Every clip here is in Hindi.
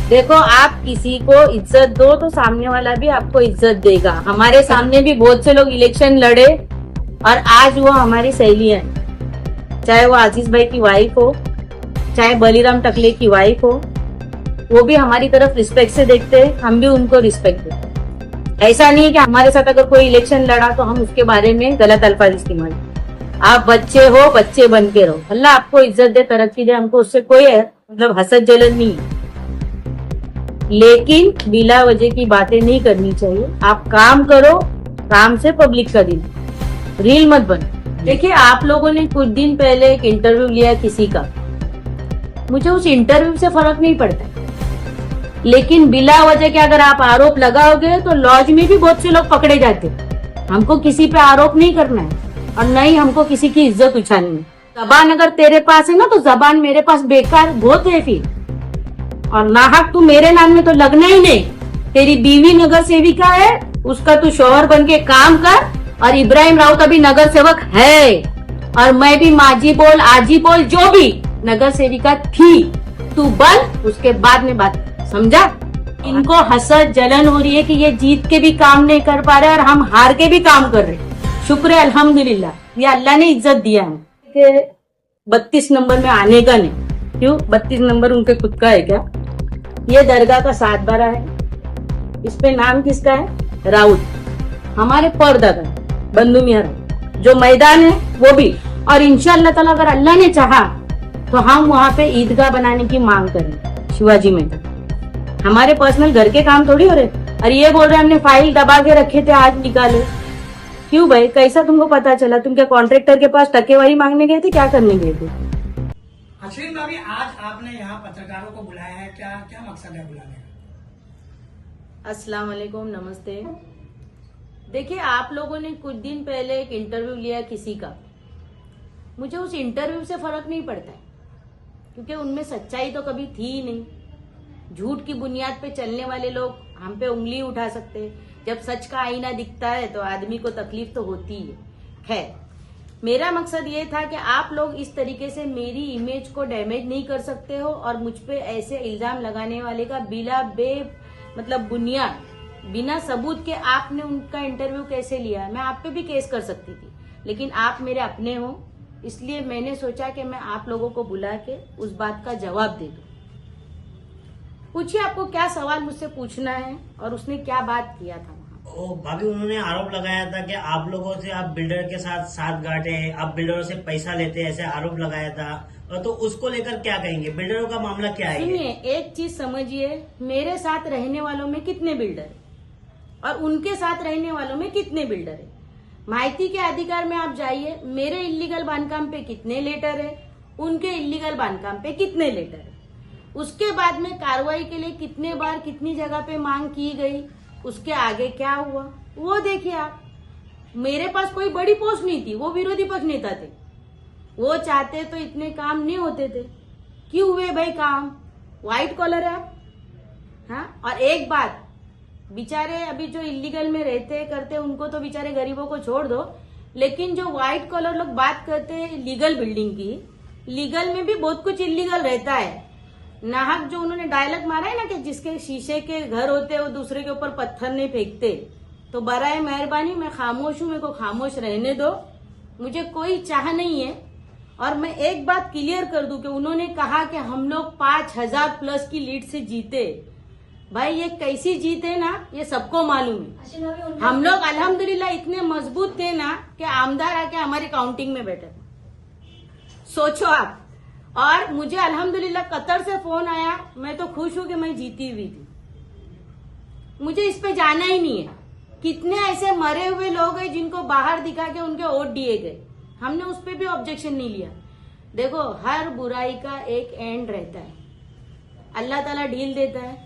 देखो, आप किसी को इज्जत दो तो सामने वाला भी आपको इज्जत देगा। हमारे सामने भी बहुत से लोग इलेक्शन लड़े और आज वो हमारी सहेली है, चाहे वो आजीज भाई की वाइफ हो, चाहे बलीराम टकले की वाइफ हो, वो भी हमारी तरफ रिस्पेक्ट से देखते हैं, हम भी उनको रिस्पेक्ट देते। ऐसा नहीं है कि हमारे साथ अगर कोई इलेक्शन लड़ा तो हम उसके बारे में गलत अल्फाज इस्तेमाल। आप बच्चे हो, बच्चे बन के रहो। अल्लाह आपको इज्जत दे, तरक्की दे, हमको उससे कोई मतलब हसद जलन नहीं है, लेकिन बिला वजह की बातें नहीं करनी चाहिए। आप काम करो, काम से पब्लिक का दिन, रील मत बनो। देखिए, आप लोगों ने कुछ दिन पहले एक इंटरव्यू लिया किसी का, मुझे उस इंटरव्यू से फर्क नहीं पड़ता, लेकिन बिला वजह के अगर आप आरोप लगाओगे तो लॉज में भी बहुत से लोग पकड़े जाते। हमको किसी पे आरोप नहीं करना है और न ही हमको किसी की इज्जत उछालनी है। जबान अगर तेरे पास है ना तो जबान मेरे पास बेकार बहुत है फिर, और नाहक तू मेरे नाम में तो लगना ही नहीं। तेरी बीवी नगर सेविका है, उसका तू शौहर बन के काम कर, और इब्राहिम राउत अभी नगर सेवक है, और मैं भी माजी बोल आजी बोल जो भी नगर सेविका थी, तू बन, उसके बाद में बात, समझा। इनको हसद जलन हो रही है कि ये जीत के भी काम नहीं कर पा रहे और हम हार के भी काम कर रहे। शुक्र है अल्हम्दुलिल्लाह, ये अल्लाह ने इज्जत दिया है। 32 नंबर में आने का नहीं, क्यों? 32 नंबर उनके खुद का है क्या? ये दरगाह का 7/12 है, इस पे नाम किसका है? राउत, हमारे परदादा बंधु मियां राउत। जो मैदान है वो भी, और इंशाअल्लाह ताला अगर अल्लाह ने चाहा तो हम वहाँ पे ईदगाह बनाने की मांग करें, शिवाजी मैदान। हमारे पर्सनल घर के काम थोड़ी हो रहे, और ये बोल रहे हमने फाइल दबा के रखे थे आज निकाले। क्यों भाई, कैसा तुमको पता चला? तुम क्या कॉन्ट्रैक्टर के पास टकेवारी मांगने गए थे, क्या करने गए थे? अश्विन भाभी, आज आपने यहाँ पत्रकारों को बुलाया है, क्या क्या मकसद है बुलाने का? अस्सलाम वालेकुम, नमस्ते। देखिए, आप लोगों ने कुछ दिन पहले एक इंटरव्यू लिया किसी का, मुझे उस इंटरव्यू से फर्क नहीं पड़ता है, क्योंकि उनमें सच्चाई तो कभी थी ही नहीं। झूठ की बुनियाद पे चलने वाले लोग हम पे उंगली उठा सकते हैं। जब सच का आईना दिखता है तो आदमी को तकलीफ तो होती है। खैर, मेरा मकसद ये था कि आप लोग इस तरीके से मेरी इमेज को डैमेज नहीं कर सकते हो, और मुझ पे ऐसे इल्जाम लगाने वाले का मतलब बुनियाद, बिना सबूत के आपने उनका इंटरव्यू कैसे लिया? मैं आप पे भी केस कर सकती थी, लेकिन आप मेरे अपने हो, इसलिए मैंने सोचा कि मैं आप लोगों को बुला के उस बात का जवाब दे दूं। पूछिए, आपको क्या सवाल मुझसे पूछना है और उसने क्या बात किया था? भाभी, उन्होंने आरोप लगाया था कि आप लोगों से, आप बिल्डर के साथ साथ गांठे, आप बिल्डरों से पैसा लेते हैं, ऐसे आरोप लगाया था। तो उसको लेकर क्या कहेंगे? बिल्डरों का मामला क्या है? सुनिए, एक चीज समझिए, मेरे साथ रहने वालों में कितने बिल्डर है और उनके साथ रहने वालों में कितने बिल्डर है? माहिती के अधिकार में आप जाइए, मेरे इल्लीगल बांधकाम पे कितने लेटर है, उनके इल्लीगल बांधकाम पे कितने लेटर है, उसके बाद में कार्रवाई के लिए कितने बार कितनी जगह पे मांग की गई, उसके आगे क्या हुआ वो देखिए आप। मेरे पास कोई बड़ी पोस्ट नहीं थी, वो विरोधी पक्ष नेता थे, वो चाहते तो इतने काम नहीं होते थे। क्यों हुए भाई काम? व्हाइट कॉलर है आप, हाँ। और एक बात, बेचारे अभी जो इलीगल में रहते करते उनको तो बेचारे गरीबों को छोड़ दो, लेकिन जो व्हाइट कॉलर लोग बात करते हैं लीगल बिल्डिंग की, लीगल में भी बहुत कुछ इलीगल रहता है। नाहक जो उन्होंने डायलॉग मारा है ना कि जिसके शीशे के घर होते हैं वो दूसरे के ऊपर पत्थर नहीं फेंकते, तो बराए मेहरबानी मैं खामोश हूं, मेरे को खामोश रहने दो, मुझे कोई चाह नहीं है। और मैं एक बात क्लियर कर दूं कि उन्होंने कहा कि हम लोग 5000 प्लस की लीड से जीते। भाई, ये कैसी जीत है ना, ये सबको मालूम है। हम लोग अल्हम्दुलिल्लाह इतने मजबूत थे ना कि आमदार आके हमारी काउंटिंग में बैठे, सोचो आप। और मुझे अल्हम्दुलिल्लाह कतर से फोन आया, मैं तो खुश हूं कि मैं जीती हुई थी। मुझे इस पे जाना ही नहीं है। कितने ऐसे मरे हुए लोग हैं जिनको बाहर दिखा के उनके वोट दिए गए, हमने उस पर भी ऑब्जेक्शन नहीं लिया। देखो, हर बुराई का एक एंड रहता है, अल्लाह ताला ढील देता है।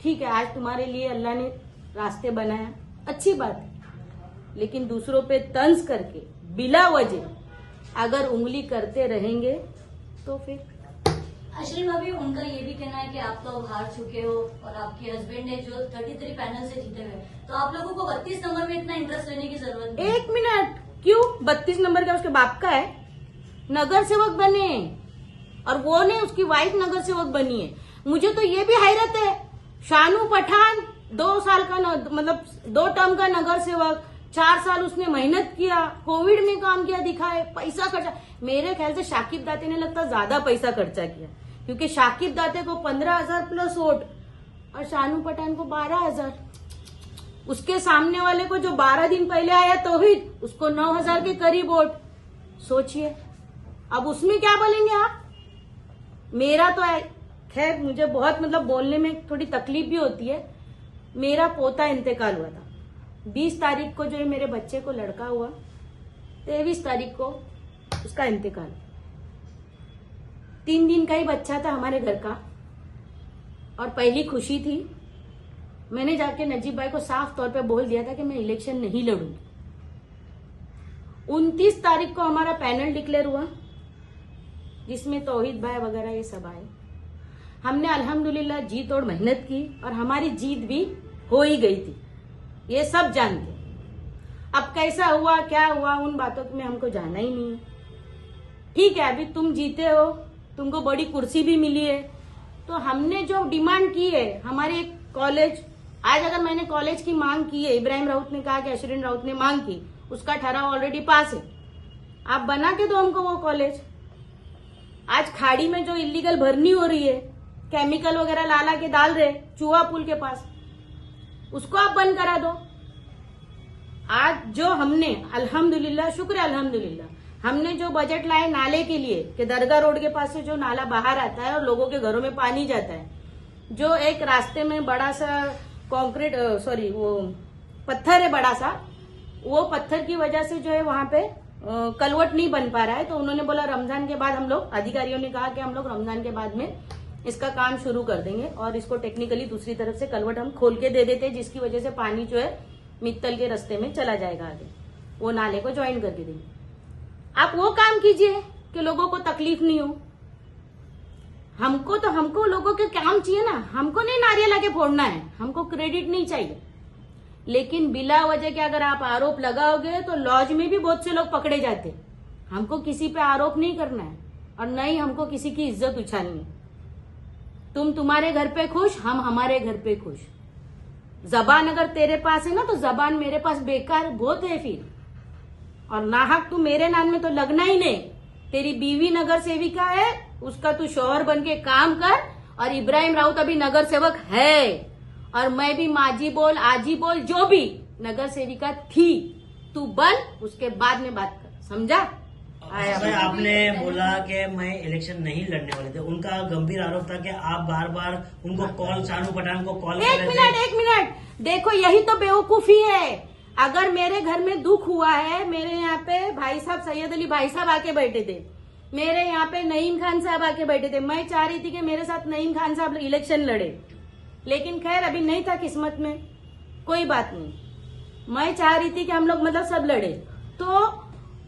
ठीक है, आज तुम्हारे लिए अल्लाह ने रास्ते बनाया, अच्छी बात है, लेकिन दूसरों पे तंज करके बिला वजह अगर उंगली करते रहेंगे तो फिर। अश्विन भाभी, उनका ये भी कहना है कि आप तो हार चुके हो और आपके हस्बैंड ने जो 33 पैनल से जीते हुए, तो आप लोगों को 32 नंबर में इतना इंटरेस्ट लेने की जरूरत नहीं। एक मिनट, क्यों? 32 नंबर का उसके बाप का है, नगर सेवक बने, और वो ने उसकी वाइफ नगर सेवक बनी है। मुझे तो ये भी हैरत है शानू पठान 2 साल का मतलब 2 टर्म का नगर सेवक, 4 साल उसने मेहनत किया, कोविड में काम किया, दिखाए, पैसा खर्चा। मेरे ख्याल से शाकिब दाते ने लगता ज्यादा पैसा खर्चा किया, क्योंकि शाकिब दाते को 15,000 प्लस वोट और शानू पठान को 12,000। उसके सामने वाले को जो 12 दिन पहले आया तौहीद, उसको 9,000 के करीब वोट। सोचिए अब उसमें क्या बोलेंगे आप। मेरा तो खैर मुझे बहुत मतलब बोलने में थोड़ी तकलीफ भी होती है। मेरा पोता इंतकाल हुआ था 20 तारीख को, जो है मेरे बच्चे को लड़का हुआ, 23 तारीख को उसका इंतकाल। 3 दिन का ही बच्चा था हमारे घर का और पहली खुशी थी। मैंने जाके नजीब भाई को साफ तौर पे बोल दिया था कि मैं इलेक्शन नहीं लड़ूंगी। 29 तारीख को हमारा पैनल डिक्लेयर हुआ, जिसमें तौहीद भाई वगैरह ये सब आए। हमने अल्हम्दुलिल्लाह जी तोड़ मेहनत की और हमारी जीत भी हो ही गई थी, ये सब जानते। अब कैसा हुआ क्या हुआ उन बातों में हमको जाना ही नहीं है। ठीक है, अभी तुम जीते हो, तुमको बड़ी कुर्सी भी मिली है, तो हमने जो डिमांड की है हमारे एक कॉलेज, आज अगर मैंने कॉलेज की मांग की है, इब्राहिम राउत ने कहा कि अशरीन राउत ने मांग की, उसका ठहराव ऑलरेडी पास है, आप बना के दो हमको वो कॉलेज। आज खाड़ी में जो इलीगल भरनी हो रही है, केमिकल वगैरह ला के डाल रहे चूहा पुल के पास, उसको आप बंद करा दो। आज जो हमने अल्हम्दुलिल्लाह, शुक्र है अल्हम्दुलिल्लाह, हमने जो बजट लाए नाले के लिए कि दरगाह रोड के पास से जो नाला बाहर आता है और लोगों के घरों में पानी जाता है, जो एक रास्ते में बड़ा सा कंक्रीट वो पत्थर है बड़ा सा, वो पत्थर की वजह से जो है वहां पे कलवट नहीं बन पा रहा है। तो उन्होंने बोला रमजान के बाद हम लोग, अधिकारियों ने कहा कि हम लोग रमजान के बाद में इसका काम शुरू कर देंगे और इसको टेक्निकली दूसरी तरफ से कलवट हम खोल के दे देते हैं, जिसकी वजह से पानी जो है मित्तल के रास्ते में चला जाएगा, आगे वो नाले को ज्वाइन करके देंगे। आप वो काम कीजिए कि लोगों को तकलीफ नहीं हो। हमको लोगों के काम चाहिए ना, हमको नहीं नारियल आके फोड़ना है, हमको क्रेडिट नहीं चाहिए। लेकिन बिला वजह के अगर आप आरोप लगाओगे तो लॉज में भी बहुत से लोग पकड़े जाते। हमको किसी पे आरोप नहीं करना है और न ही हमको किसी की इज्जत उछालनी है। तुम तुम्हारे घर पे खुश, हम हमारे घर पे खुश। जबान अगर तेरे पास है ना तो जबान मेरे पास बेकार बहुत है फिर, और नाहक तू मेरे नाम में तो लगना ही नहीं। तेरी बीवी नगर सेविका है, उसका तू शौहर बन के काम कर, और इब्राहिम राउत अभी नगर सेवक है और मैं भी माजी बोल आजी बोल जो भी नगर सेविका थी, तू बन, उसके बाद में बात कर, समझा। भाई आपने बोला कि मैं इलेक्शन नहीं लड़ने वाले थे, उनका गंभीर आरोप था कि आप बार बार उनको कॉल, शानू पठान को कॉल कर रहे थे। एक मिनट, देखो यही तो बेवकूफी है। अगर मेरे घर में दुख हुआ है, मेरे यहाँ पे भाई साहब सैयद अली भाई साहब आके बैठे थे, मेरे यहाँ पे नईम खान साहब आके बैठे थे, मैं चाह रही थी कि मेरे साथ नईम खान साहब इलेक्शन लड़े, लेकिन खैर अभी नहीं था किस्मत में, कोई बात नहीं। मैं चाह रही थी कि हम लोग मतलब सब लड़े। तो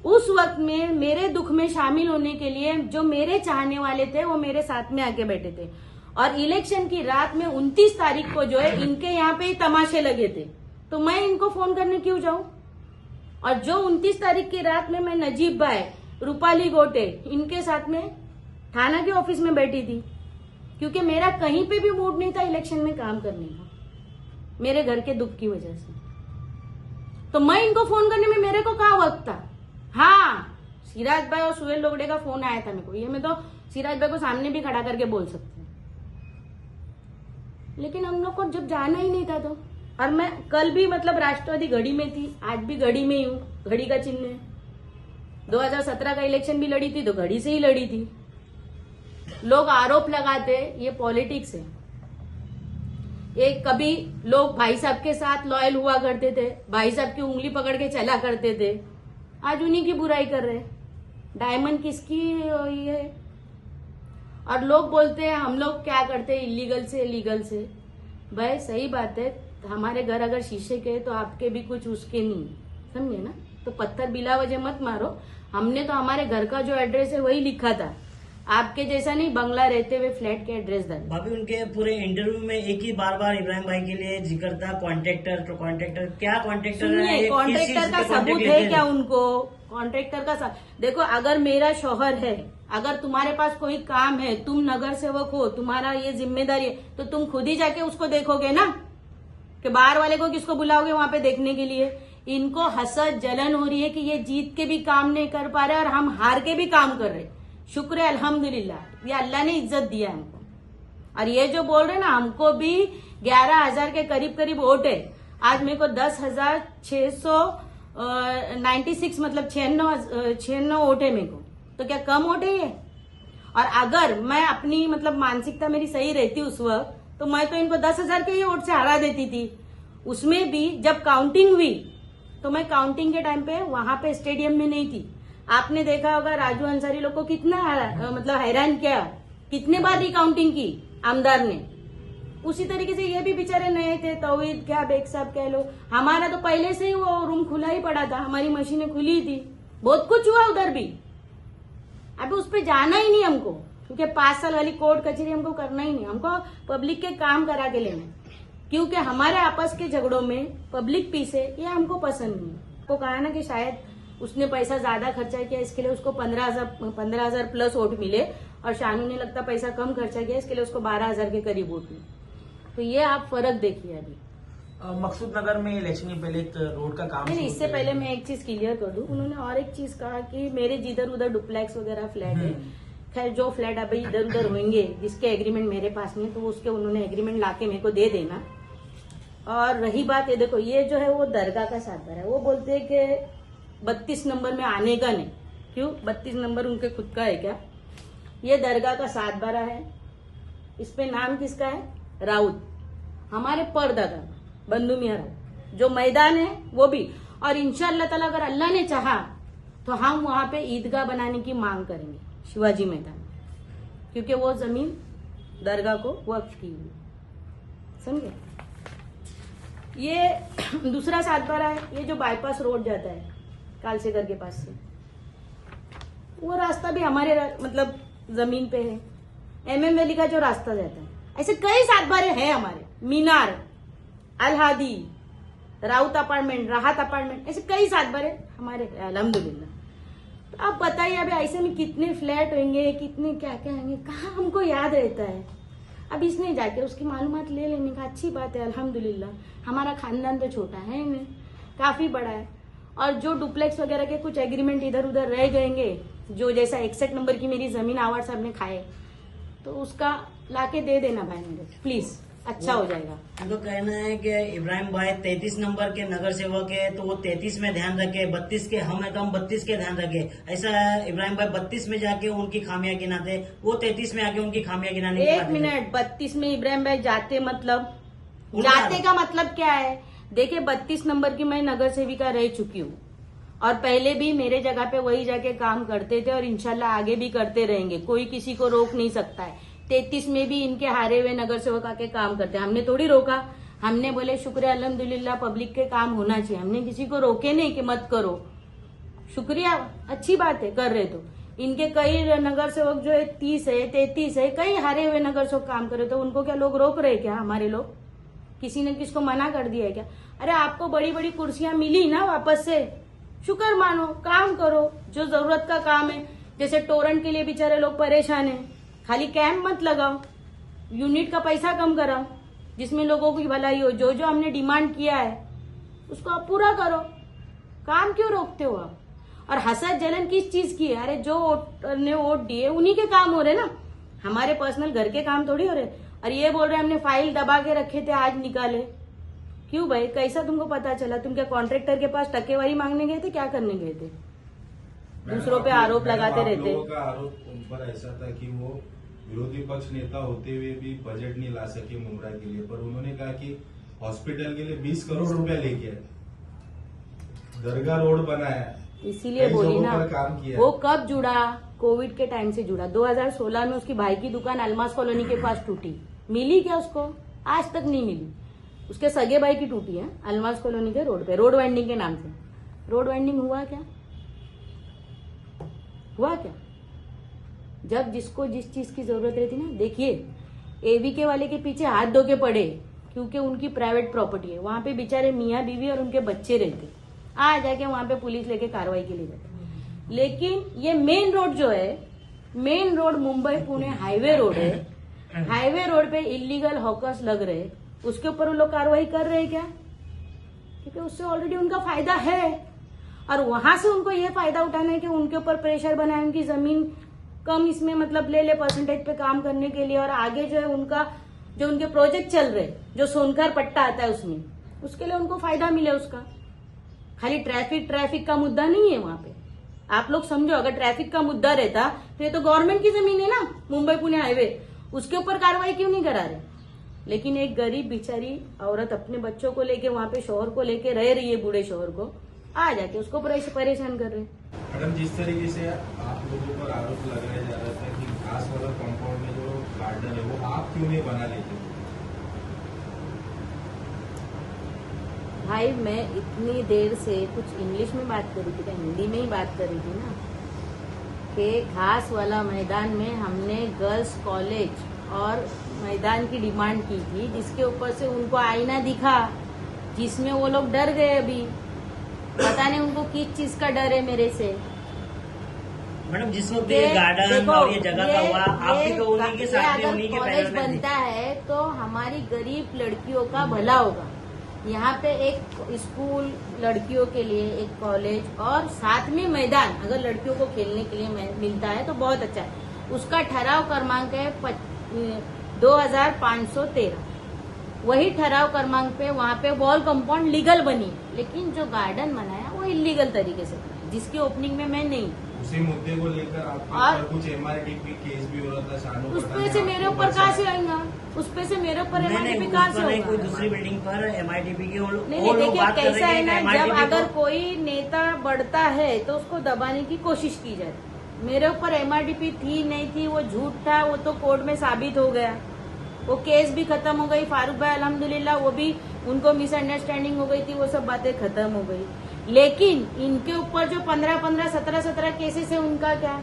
उस वक्त में मेरे दुख में शामिल होने के लिए जो मेरे चाहने वाले थे वो मेरे साथ में आके बैठे थे, और इलेक्शन की रात में 29 तारीख को जो है इनके यहाँ पे ही तमाशे लगे थे, तो मैं इनको फोन करने क्यों जाऊं। और जो 29 तारीख की रात में मैं नजीब भाई, रूपाली गोटे, इनके साथ में थाना के ऑफिस में बैठी थी, क्योंकि मेरा कहीं पे भी मूड नहीं था इलेक्शन में काम करने का, मेरे घर के दुख की वजह से। तो मैं इनको फोन करने में मेरे को कहाँ वक्त था। हाँ, सिराज भाई और सुहेल लोगड़े का फोन आया था मेरे को, ये मैं तो सिराज भाई को सामने भी खड़ा करके बोल सकती हूँ, लेकिन हम लोग को जब जाना ही नहीं था तो। और मैं कल भी मतलब राष्ट्रवादी घड़ी में थी, आज भी घड़ी में ही हूँ, घड़ी का चिन्ह है। 2017 का इलेक्शन भी लड़ी थी तो घड़ी से ही लड़ी थी। लोग आरोप लगाते, ये पॉलिटिक्स है। एक कभी लोग भाई साहब के साथ लॉयल हुआ करते थे, भाई साहब की उंगली पकड़ के चला करते थे, आज उन्हीं की बुराई कर रहे। डायमंड किसकी ये, और लोग बोलते हैं हम लोग क्या करते हैं इलीगल से लीगल से। भाई सही बात है, हमारे घर अगर शीशे के तो आपके भी कुछ उसके नहीं, समझे ना। तो पत्थर बिला वजह मत मारो। हमने तो हमारे घर का जो एड्रेस है वही लिखा था, आपके जैसा नहीं बंगला रहते हुए फ्लैट के एड्रेस डाल। भाभी उनके पूरे इंटरव्यू में एक ही बार बार इब्राहिम भाई के लिए जिक्र था कॉन्ट्रैक्टर। तो कॉन्ट्रैक्टर क्या कॉन्ट्रैक्टर है, कॉन्ट्रैक्टर का सबूत है क्या उनको? कॉन्ट्रैक्टर का देखो, अगर मेरा शौहर है, अगर तुम्हारे पास कोई काम है, तुम नगर सेवक हो, तुम्हारा ये जिम्मेदारी है, तो तुम खुद ही जाके उसको देखोगे ना, कि बाहर वाले को किसको बुलाओगे वहां पे देखने के लिए। इनको हसद जलन हो रही है कि ये जीत के भी काम नहीं कर पा रहे और हम हार के भी काम कर रहे। शुक्र है अल्हम्दुलिल्लाह, ये अल्लाह ने इज्जत दिया हमको। और ये जो बोल रहे ना, हमको भी 11,000 के करीब करीब वोट है। आज मेरे को 10,696 मतलब 96 वोट है मेरे को, तो क्या कम वोट है ये? और अगर मैं अपनी मतलब मानसिकता मेरी सही रहती उस वक्त, तो मैं तो इनको 10,000 के ही वोट से हरा देती थी। उसमें भी जब काउंटिंग हुई, तो मैं काउंटिंग के टाइम पे वहां पे स्टेडियम में नहीं थी। आपने देखा होगा राजू अंसारी लोग को कितना मतलब हैरान किया, कितने बार रिकाउंटिंग की आमदार ने। उसी तरीके से ये भी बेचारे नए थे, तौहीद क्या बेग साहब कह लो, हमारा तो पहले से ही वो रूम खुला ही पड़ा था, हमारी मशीनें खुली थी, बहुत कुछ हुआ उधर भी। अभी उस पर जाना ही नहीं हमको, क्योंकि 5 साल वाली कोर्ट कचहरी हमको करना ही नहीं, हमको पब्लिक के काम करा के लेना। क्योंकि हमारे आपस के झगड़ों में पब्लिक पीस है, ये हमको पसंद नहीं। को कहा ना कि शायद उसने पैसा ज्यादा खर्चा किया, इसके लिए उसको 15,000 प्लस वोट मिले, और शानू ने लगता पैसा कम खर्चा किया, इसके लिए उसको 12,000 के करीब वोट मिले। तो ये आप फर्क देखिए। अभी मकसूद नगर में इलेक्शन के पहले एक रोड का काम नहीं, इससे पहले मैं एक चीज क्लियर कर दूं। उन्होंने और एक चीज कहा कि मेरे जिधर उधर डुप्लेक्स वगैरह फ्लैट है, खैर जो फ्लैट अभी इधर उधर होंगे जिसके एग्रीमेंट मेरे पास नहीं, तो उसके उन्होंने एग्रीमेंट लाके मेरे को दे देना। और रही बात ये, देखो ये जो है वो दरगाह का सातबारा है, वो बोलते हैं कि 32 नंबर में आने का नहीं। क्यों? 32 नंबर उनके खुद का है क्या? ये दरगाह का सातबारा है, इस पे नाम किसका है? राउत, हमारे परदादा बंधु मियां राउत। जो मैदान है वो भी, और इंशाअल्लाह ताला अगर अल्लाह ने चाहा तो हम वहां पे ईदगाह बनाने की मांग करेंगे शिवाजी मैदान, क्योंकि वो जमीन दरगाह को वक्फ की हुई, समझे। ये दूसरा सातबारा है, ये जो बाईपास रोड जाता है कालसेगर के पास से, वो रास्ता भी हमारे मतलब जमीन पे है। MM वैली का जो रास्ता जाता है, ऐसे कई सातबारे हैं हमारे, मीनार, अलहादी, राउत अपार्टमेंट, राहत अपार्टमेंट, ऐसे कई सातबारे हमारे अल्हम्दुलिल्लाह। तो आप बताइए अभी ऐसे में कितने फ्लैट होंगे, कितने क्या क्या होंगे, कहाँ हमको याद रहता है। अब इसने जाके उसकी मालूमात ले लेने का अच्छी बात है अल्हम्दुलिल्लाह। हमारा खानदान तो छोटा है नहीं, काफी बड़ा है। और जो डुप्लेक्स वगैरह के कुछ एग्रीमेंट इधर उधर रह गएंगे, जो जैसा 61 नंबर की मेरी जमीन आवार साहब ने खाए, तो उसका लाके दे देना भाई मेरे, प्लीज, अच्छा हो जाएगा। उनको कहना है कि इब्राहिम भाई 33 नंबर के नगर सेवक है, तो वो 33 में ध्यान रखे, 32 के हम है तो हम 32 के ध्यान रखे। ऐसा इब्राहिम भाई 32 में जाके उनकी खामियां गिनाते, वो 33 में आके उनकी खामियां गिनाने की एक बात मिनट, 32 में इब्राहिम भाई जाते मतलब उनका जाते का मतलब क्या है? देखिए 32 नंबर की मैं नगर सेविका रह चुकी हूँ, और पहले भी मेरे जगह पे वही जाके काम करते थे, और इंशाल्लाह आगे भी करते रहेंगे, कोई किसी को रोक नहीं सकता है। 33 में भी इनके हारे हुए नगर सेवक आके काम करते हैं, हमने थोड़ी रोका। हमने बोले शुक्र है अल्हम्दुलिल्लाह, पब्लिक के काम होना चाहिए, हमने किसी को रोके नहीं कि मत करो। शुक्रिया, अच्छी बात है कर रहे। तो इनके कई नगर सेवक जो है 30 है, 33 है, कई हारे हुए नगर सेवक काम करे, तो उनको क्या लोग रोक रहे क्या? हमारे लोग किसी ने किसको मना कर दिया है क्या? अरे आपको बड़ी बड़ी कुर्सियां मिली ना वापस से, शुक्र मानो, काम करो जो जरूरत का काम है। जैसे टोरेंट के लिए बेचारे लोग परेशान हैं, खाली कैंप मत लगाओ, यूनिट का पैसा कम कराओ, जिसमें लोगों की भलाई हो। जो जो हमने डिमांड किया है उसको आप पूरा करो, काम क्यों रोकते हो आप? और हसद जलन किस चीज की है? अरे जो ने वोट दिए उन्हीं के काम हो रहे ना, हमारे पर्सनल घर के काम थोड़ी हो रहे। और ये बोल रहे हमने फाइल दबा के रखे थे आज निकाले, क्यों भाई? कैसा तुमको पता चला? तुम क्या कॉन्ट्रैक्टर के पास टकेवारी मांगने गए थे, क्या करने गए थे? दूसरों पे आरोप लगाते रहते। लोगों का आरोप उन पर ऐसा था कि वो विरोधी पक्ष नेता होते हुए भी बजट नहीं ला सके मुमरा के लिए, पर उन्होंने कहा कि हॉस्पिटल के लिए 20 करोड़ रुपया लेके आए, दरगाह रोड बनाया, इसीलिए कई बोली जगहों ना, पर काम किया। वो कब जुड़ा? कोविड के टाइम से जुड़ा। 2016 में उसकी भाई की दुकान अलमास कॉलोनी के पास टूटी, मिली क्या उसको? आज तक नहीं मिली। उसके सगे भाई की टूटी है अलमास कॉलोनी के रोड पे, रोड वाइंडिंग के नाम से। रोड वाइंडिंग हुआ क्या? हुआ क्या? जब जिसको जिस चीज की जरूरत रहती ना, देखिए AVK वाले के पीछे हाथ धो के पड़े, क्योंकि उनकी प्राइवेट प्रॉपर्टी है, वहां पे बेचारे मियाँ बीवी और उनके बच्चे रहते, आ जाके वहां पे पुलिस लेके कार्रवाई के लिए जाते। लेकिन ये मेन रोड जो है main road Mumbai Pune highway road है, हाईवे रोड पे इलीगल हॉकर्स लग रहे, उसके ऊपर वो लोग कार्रवाई कर रहे हैं क्या? क्योंकि उससे ऑलरेडी उनका फायदा है और वहां से उनको ये फायदा उठाना है कि उनके ऊपर प्रेशर बनाए, उनकी जमीन कम इसमें मतलब ले परसेंटेज पे काम करने के लिए, और आगे जो है उनका जो उनके प्रोजेक्ट चल रहे, जो सोनकर पट्टा आता है उसमें, उसके लिए उनको फायदा मिले उसका। खाली ट्रैफिक का मुद्दा नहीं है वहां पे। आप लोग समझो, अगर ट्रैफिक का मुद्दा रहता तो ये तो गवर्नमेंट की जमीन है ना, मुंबई पुणे हाईवे, उसके ऊपर कार्रवाई क्यों नहीं करा रहे? लेकिन एक गरीब बेचारी औरत अपने बच्चों को लेके वहां पे शोहर को लेके रह रही है, बूढ़े शोहर को, आ जाके उसको परेशान कर रहे हैं। मैडम, जिस तरीके से आप लोगों पर आरोप लगाया जा रहा था कि घास वाला कंपाउंड में जो गार्डन है वो आप क्यों नहीं बना लेते? भाई मैं इतनी देर से कुछ इंग्लिश में बात कर रही थी क्या, हिंदी में ही बात कर रही थी ना, कि घास वाला मैदान में हमने गर्ल्स कॉलेज और मैदान की डिमांड की थी, जिसके ऊपर से उनको आईना दिखा, जिसमें वो लोग डर गए। अभी पता नहीं उनको किस चीज का डर है मेरे से। मैडम, जिस वक्त ये गार्डन और ये जगह का हुआ, आप भी तो उन्हीं के साथ में, अगर उन्हीं के कॉलेज पैनल में थे। बनता है तो हमारी गरीब लड़कियों का भला होगा। यहाँ पे एक स्कूल लड़कियों के लिए, एक कॉलेज और साथ में मैदान अगर लड़कियों को खेलने के लिए मिलता है तो बहुत अच्छा है। उसका ठहराव क्रमांक है 2513। वही ठहराव क्रमांक पे वहाँ पे वॉल कंपाउंड लीगल बनी है, लेकिन जो गार्डन बनाया वो इलीगल तरीके से बना, जिसकी ओपनिंग में मैं नहीं। उसी मुद्दे को लेकर आपके और ऊपर कुछ MRDP केस भी हो रहा था, शानू उस पठान पे से ने मेरे आपको ऊपर कहाँ से बचाया। आएगा? उस पे से मेरे ऊपर नहीं, MRDP कहाँ से नहीं, कोई होगा? दूसरी बिल्डिंग पर MIDP की वो नहीं लोग देखिए, बात कर कैसा रहे है हैं ना, कि जब MIDP अगर को कोई नेता बढ़ता है तो उसको दबाने की कोशिश की जाती। मेरे ऊपर MRDP थी नहीं थी, वो झूठ था, वो तो कोर्ट में साबित हो गया, वो केस भी खत्म हो गई। फारूक भाई अल्हम्दुलिल्लाह, वो भी उनको मिसअंडरस्टैंडिंग हो गई थी, वो सब बातें खत्म हो गई। लेकिन इनके ऊपर जो 15 17 केसेस है, उनका क्या?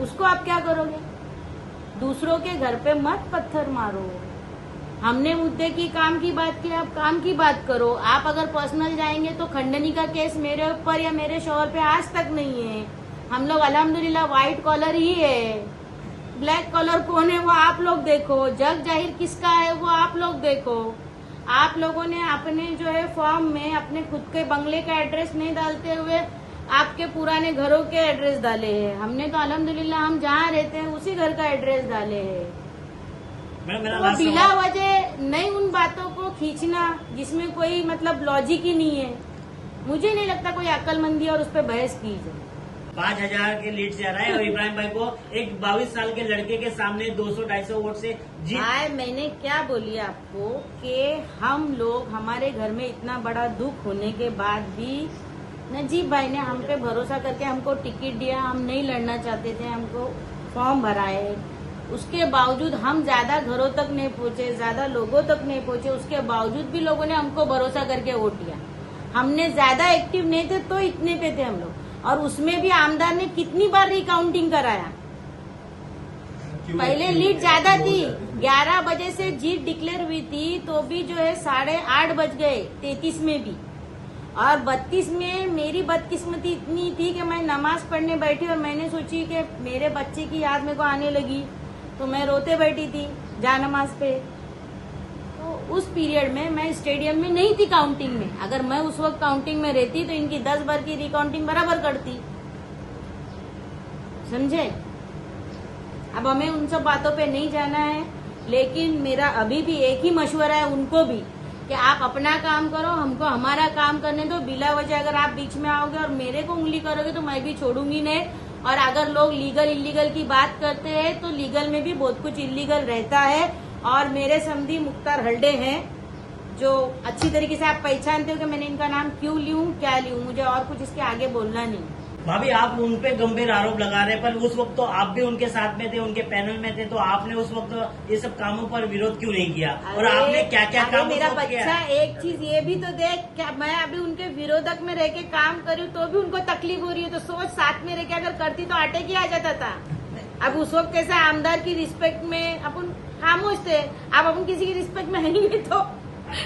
उसको आप क्या करोगे? दूसरों के घर पे मत पत्थर मारो। हमने मुद्दे की काम की बात की, आप काम की बात करो। आप अगर पर्सनल जाएंगे तो खंडनी का केस मेरे ऊपर या मेरे शोहर पे आज तक नहीं है। हम लोग अल्हम्दुलिल्लाह व्हाइट कॉलर ही है, ब्लैक कॉलर कौन है वो आप लोग देखो, जग जाहिर किसका है वो आप लोग देखो। आप लोगों ने अपने जो है फॉर्म में अपने खुद के बंगले का एड्रेस नहीं डालते हुए आपके पुराने घरों के एड्रेस डाले हैं। हमने तो अल्हम्दुलिल्लाह हम जहाँ रहते हैं उसी घर का एड्रेस डाले हैं। मैडम, मेरा तो लास्ट बिला सवाल- वजह नहीं उन बातों को खींचना जिसमें कोई मतलब लॉजिक ही नहीं है। मुझे नहीं लगता कोई अक्लमंदी और उस पर बहस की जाए। 5000 के लीड से आ रहा है और इब्राहिम भाई को एक 22 साल के लड़के के सामने 200-250 वोट से जीत। भाई मैंने क्या बोली आपको कि हम लोग, हमारे घर में इतना बड़ा दुख होने के बाद भी नजीब भाई ने हम पे भरोसा करके हमको टिकट दिया। हम नहीं लड़ना चाहते थे, हमको फॉर्म भराए, उसके बावजूद हम ज्यादा घरों तक नहीं पहुंचे, ज्यादा लोगों तक नहीं पहुंचे, उसके बावजूद भी लोगों ने हमको भरोसा करके वोट दिया। हमने ज्यादा एक्टिव नहीं थे तो इतने पे थे हम लोग, और उसमें भी आमदार ने कितनी बार रिकाउंटिंग कराया। क्यों पहले क्यों लीड ज्यादा क्यों थी, बोल जाते थे? 11 बजे से जीत डिक्लेयर हुई थी तो भी जो है 8:30 बज गए 33 में भी। और 32 में मेरी बदकिस्मती इतनी थी कि मैं नमाज पढ़ने बैठी और मैंने सोची कि मेरे बच्चे की याद मेरे को आने लगी तो मैं रोते बैठी थी जा नमाज पे। तो उस पीरियड में मैं स्टेडियम में नहीं थी काउंटिंग में। अगर मैं उस वक्त काउंटिंग में रहती तो इनकी 10 बार की रिकाउंटिंग बराबर करती, समझे। अब हमें उन सब बातों पे नहीं जाना है, लेकिन मेरा अभी भी एक ही मशवरा है उनको भी कि आप अपना काम करो, हमको हमारा काम करने दो। बिला वजह अगर आप बीच में आओगे और मेरे को उंगली करोगे तो मैं भी छोड़ूंगी नहीं। और अगर लोग लीगल इलीगल की बात करते हैं तो लीगल में भी बहुत कुछ इलीगल रहता है। और मेरे समधी मुख्तार हल्डे हैं जो अच्छी तरीके से आप पहचानते हो कि मैंने इनका नाम क्यों लूं क्या लूं, मुझे और कुछ इसके आगे बोलना नहीं। भाभी, आप उन पे गंभीर आरोप लगा रहे हैं, पर उस वक्त तो आप भी उनके साथ में थे, उनके पैनल में थे, तो आपने उस वक्त ये सब कामों पर विरोध क्यों नहीं किया? और आपने क्या क्या अरे काम मेरा उस वक्त किया? बच्चा, एक चीज ये भी तो देख, क्या मैं अभी उनके विरोधक में रह के काम करी तो भी उनको तकलीफ हो रही है, तो सोच साथ में रह के अगर करती तो अटैक ही आ जाता था। अब उस वक्त कैसे आमदार की रिस्पेक्ट में अपन खामोश थे, अब अपन किसी की रिस्पेक्ट में है ही नहीं तो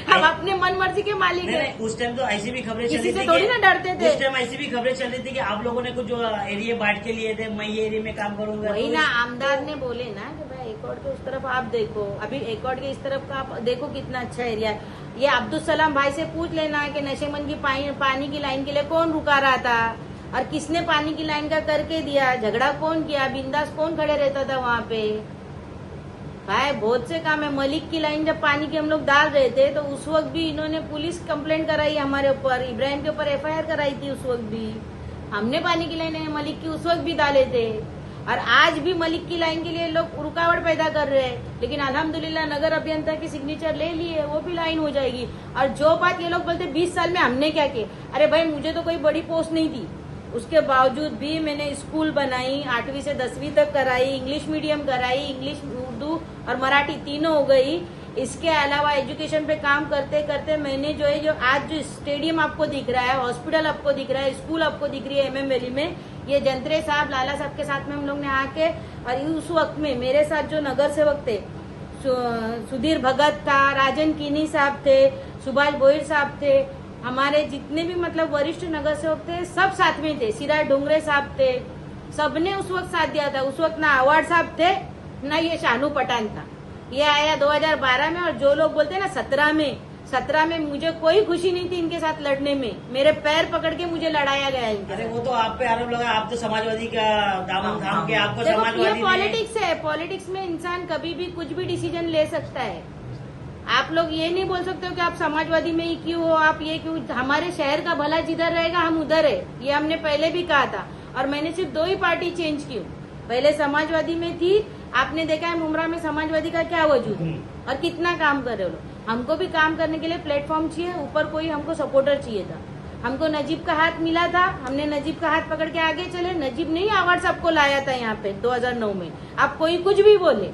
हम अपने मन मर्जी के मालिक नहीं हैं। नहीं, उस टाइम तो ऐसी भी खबरें चल किसी रही से थी थोड़ी ना डरते थे। उस टाइम ऐसी भी खबरें चल रही थी कि आप लोगों ने कुछ जो एरिया बांट के लिए थे, मैं ये एरिया में काम करूंगा। वही तो ना आमदार ने बोले ना कि भाई एकॉर्ड के उस तरफ आप देखो, अभी एकॉर्ड के इस तरफ का आप देखो कितना अच्छा एरिया है। ये अब्दुल सलाम भाई से पूछ लेना कि नशेमंद की पानी की लाइन के लिए कौन रुका रहा था और किसने पानी की लाइन का करके दिया, झगड़ा कौन किया, बिंदास कौन खड़े रहता था वहाँ पे। भाई बहुत से काम है। मलिक की लाइन जब पानी की हम लोग डाल रहे थे तो उस वक्त भी इन्होंने पुलिस कंप्लेंट कराई हमारे ऊपर, इब्राहिम के ऊपर एफआईआर कराई थी। उस वक्त भी हमने पानी की लाइन मलिक की उस वक्त भी डाले थे और आज भी मलिक की लाइन के लिए लोग रुकावट पैदा कर रहे हैं। लेकिन अल्हम्दुलिल्लाह नगर अभियंता की सिग्नेचर ले लिए, वो भी लाइन हो जाएगी। और जो बात ये लोग बोलते 20 साल में हमने क्या किया, अरे भाई मुझे तो कोई बड़ी पोस्ट नहीं थी, उसके बावजूद भी मैंने स्कूल बनाई, 8वीं से 10वीं तक कराई, इंग्लिश मीडियम कराई, इंग्लिश उर्दू और मराठी तीनों हो गई। इसके अलावा एजुकेशन पे काम करते करते मैंने जो है, जो आज जो स्टेडियम आपको दिख रहा है, हॉस्पिटल आपको दिख रहा है, स्कूल आपको दिख रही है MM वैली में, ये जंत्रे साहब लाला साहब के साथ में हम लोग ने आके, और उस वक्त में मेरे साथ जो नगर सेवक थे, सुधीर भगत था, राजन कीनी साहब थे, सुभाष बोईर साहब थे, हमारे जितने भी मतलब वरिष्ठ नगर सेवक थे सब साथ में थे, सिराज डोंगरे साहब थे, सबने उस वक्त साथ दिया था। उस वक्त ना अवार्ड साहब थे ना ये शानू पठान था। ये आया 2012 में, और जो लोग बोलते हैं ना 17 में मुझे कोई खुशी नहीं थी इनके साथ लड़ने में, मेरे पैर पकड़ के मुझे लड़ाया गया इनके अरे साथ। वो तो आप पे आरोप लगा, आप तो समाजवादी का दामन थाम के आपको देखो समाजवादी ये ने- पॉलिटिक्स है, पॉलिटिक्स में इंसान कभी भी कुछ भी डिसीजन ले सकता है। आप लोग ये नहीं बोल सकते हो कि आप समाजवादी में ही क्यों हो, आप ये क्यों। हमारे शहर का भला जिधर रहेगा हम उधर है, ये हमने पहले भी कहा था। और मैंने सिर्फ 2 ही पार्टी चेंज की, पहले समाजवादी में थी, आपने देखा है मुमरा में समाजवादी का क्या वजूद है और कितना काम कर रहे हो लोग। हमको भी काम करने के लिए प्लेटफॉर्म चाहिए, ऊपर कोई हमको सपोर्टर चाहिए था। हमको नजीब का हाथ मिला था, हमने नजीब का हाथ पकड़ के आगे चले। नजीब नहीं अवार्ड सबको लाया था यहाँ पे 2009 में। आप कोई कुछ भी बोले,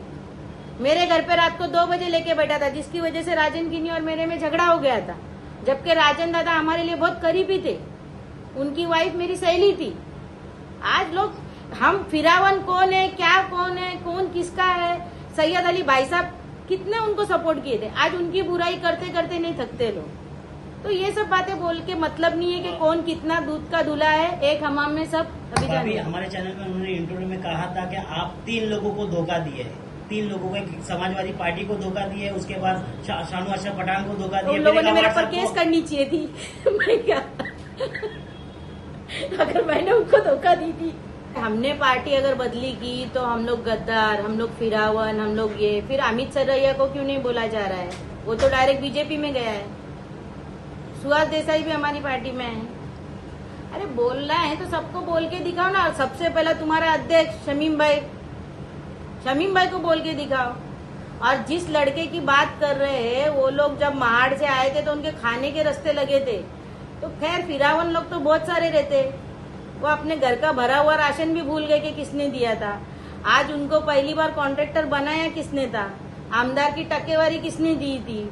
मेरे घर पे रात को 2 बजे लेके बैठा था, जिसकी वजह से राजन गिनी और मेरे में झगड़ा हो गया था। जबकि राजन दादा हमारे लिए बहुत करीबी थे, उनकी वाइफ मेरी सहेली थी। आज लोग हम फिरावन कौन है, क्या कौन है, कौन किसका है, सैयद अली भाई साहब कितने उनको सपोर्ट किए थे, आज उनकी बुराई करते करते नहीं थकते लोग। तो ये सब बातें बोल के मतलब नहीं है कि कौन कितना दूध का दूल्हा है, एक हमाम में सब अभी जान अभी गए। हमारे चैनल में उन्होंने इंटरव्यू में कहा था कि आप 3 लोगों को धोखा दिए है, 3 लोगों को, एक समाजवादी पार्टी को धोखा दिए, उसके बाद शानू अशरफ पठान को धोखा दिया। उन लोगों ने फिर मेरे एक पर आवाज केस सबको- करनी चाहिए थी मैं क्या अगर मैंने उनको धोखा दी थी। हमने पार्टी अगर बदली की तो हम लोग गद्दार, हम लोग फिरावन, हम लोग ये, फिर अमित सरैया को क्यों नहीं बोला जा रहा है, वो तो डायरेक्ट बीजेपी में गया है। सुहास देसाई भी हमारी पार्टी में है। अरे बोलना है तो सबको बोल के दिखाओ ना। और सबसे पहला तुम्हारा अध्यक्ष शमीम भाई को बोल के दिखाओ। और जिस लड़के की बात कर रहे हैं, वो लोग जब महाड़ से आए थे तो उनके खाने के रास्ते लगे थे। तो खैर फिरावन लोग तो बहुत सारे रहते, वो अपने घर का भरा हुआ राशन भी भूल गए कि किसने दिया था। आज उनको पहली बार कॉन्ट्रैक्टर बनाया किसने था, आमदार की टक्केवारी किसने दी थी।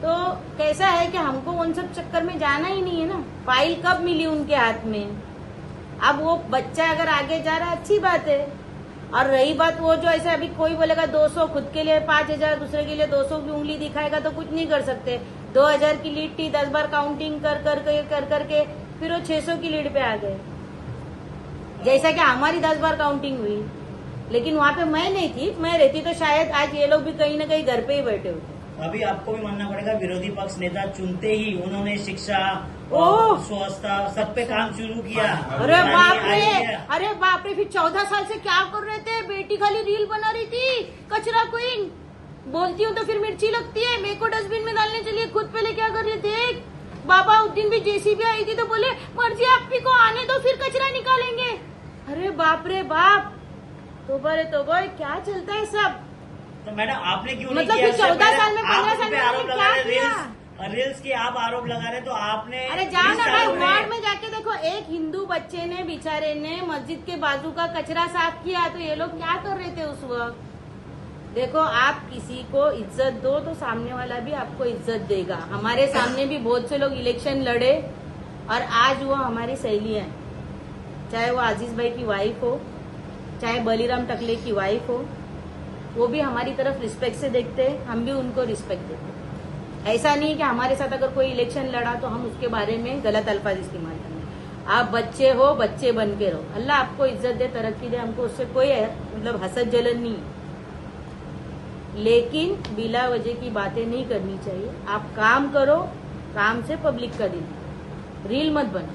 तो कैसा है कि हमको उन सब चक्कर में जाना ही नहीं है ना। फाइल कब मिली उनके हाथ में, अब वो बच्चा अगर आगे जा रहा है अच्छी बात है। और रही बात वो जो ऐसे अभी कोई बोलेगा 200 खुद के लिए 5000, दूसरे के लिए 200 की उंगली दिखाएगा तो कुछ नहीं कर सकते। 2000 की लीड थी, 10 बार काउंटिंग कर करके फिर वो 600 की लीड पे आ गए। जैसा कि हमारी 10 बार काउंटिंग हुई, लेकिन वहां पे मैं नहीं थी। मैं रहती तो शायद आज ये लोग भी कहीं ना कहीं घर पे ही बैठे होते। अभी आपको भी मानना पड़ेगा, विरोधी पक्ष नेता चुनते ही उन्होंने शिक्षा ओह! और स्वास्थ्य सब पे काम शुरू किया। अरे बाप रे, आगे- अरे बाप रे, फिर 14 साल से क्या कर रहे थे। बेटी खाली रील बना रही थी, कचरा क्वीन। बोलती हूँ तो फिर मिर्ची लगती है, मेरे को डस्टबिन में डालने चलिए, खुद पहले क्या कर रहे थे। बाबा उस दिन भी जेसीबी आई थी तो बोले मर्जी आपकी को आने दो फिर कचरा निकालेंगे। अरे बाप रे बाप, तो बोले क्या चलता है सब। तो मैडम आपने क्यों मतलब नहीं किया? कि 14 साल में, आप 15 उन साल पे में आरोप आपने लगा क्या रहे, किया? रील्स की आप आरोप लगा रहे, तो आपने अरे जाओ ना इस भाई, आरोप में- वार्ड में जाके देखो, एक हिंदू बच्चे ने बेचारे ने मस्जिद के बाजू का कचरा साफ किया, तो ये लोग क्या कर रहे थे उस वक्त। देखो आप किसी को इज्जत दो तो सामने वाला भी आपको इज्जत देगा। हमारे सामने भी बहुत से लोग इलेक्शन लड़े और आज वो हमारी सहेलियां हैं, चाहे वो आजीज भाई की वाइफ हो, चाहे बलीराम टकले की वाइफ हो, वो भी हमारी तरफ रिस्पेक्ट से देखते हैं, हम भी उनको रिस्पेक्ट देते हैं। ऐसा नहीं कि हमारे साथ अगर कोई इलेक्शन लड़ा तो हम उसके बारे में गलत अल्फाज इस्तेमाल करें। आप बच्चे हो, बच्चे बन के रहो। अल्लाह आपको इज्जत दे, तरक्की दे, हमको उससे कोई मतलब हसद जलन नहीं है। लेकिन बिला वजह की बातें नहीं करनी चाहिए। आप काम करो, काम से पब्लिक का दिल, रील मत बनो।